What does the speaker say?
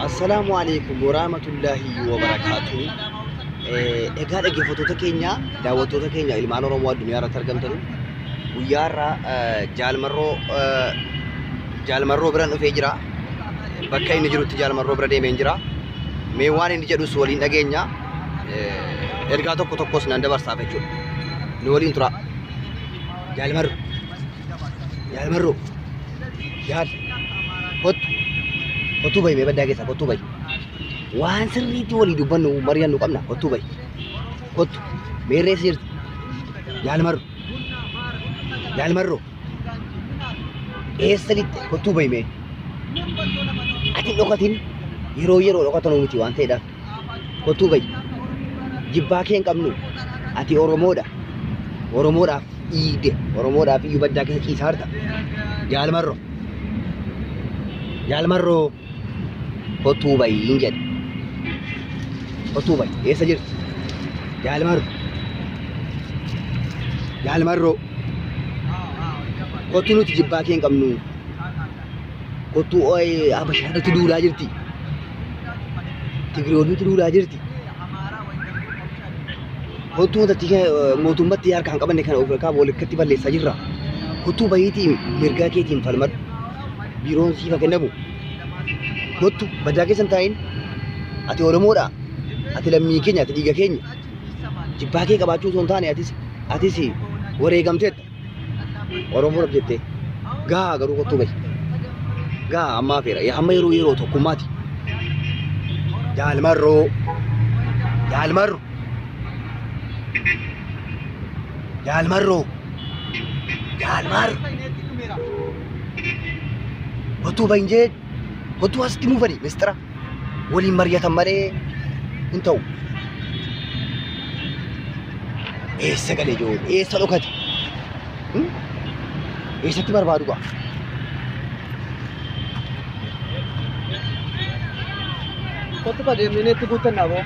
Assalamualaikum warahmatullahi wabarakatuh. Egaa dhaggeeffattoota keenya, daawwattoota keenya ilmaan Oromoo addunyaa irratti argamtan guyyaarraa jaalmarroo bira dhufee jira. Bakka inni jirutti jaalmarroo bira deemee jira. Mee waan inni jedhus waliin dhageenya. Ergaa tokko tokkos nan dabarsaaf jechuudha. Nu waliin tura. Jaalmarroo. Kottu bayi mee baddaa keessa kottu bayi. Waan sirriitti walii dubbannu mari'annu qabna kottu bayi. Kottu meerree si jirti. Jaalmarroo. Eessa litte kottu bayi mee. Ati dhokatin yeroo dhokatan miti waan ta'eedhaaf. Kottu bayi. Jibbaa kee hin qabnu. Ati Oromoodha. Oromoodhaaf dhiide. Oromoodhaaf iyyuu baddaa keessa ciisaa harta. Jaalmarroo. Kottu bayi hin jedhe. Kottu bayi eessa jirti? Jaalmarroo. Kottu nuti jibbaa kee hin qabnu. Kottu Habashaadhatti duulaa jirti. Tigirootitti duulaa jirti. Kottu mootummatti harkaan qabanne kana ofirraa walitti balleessaa jirra. Kottu bayiitiin mirgaa keetiin falmadhu. Biiroon siifa kennamu. Kottu baddaa keessan taa'in. Ati Oromoodha. Ati lammii keenya, ati dhiiga keenya. Jibbaa kee qabaachuu osoo hin taane atis wareegamteetta. Oromoodhaaf jettee. Gaa garuu kottu bayi. Gaa ammaa feera. Amma yeroo tokkummaati. Jaalmarroo. Kottu bayi hin jedhe. Kottu asitti muufani mistira. Waliin mari'atan malee hin ta'u. Eessa galee jiru? Eessa dhokate? Eessatti barbaadu ba'a? Kottu ka deemnee itti guuttannaa boo.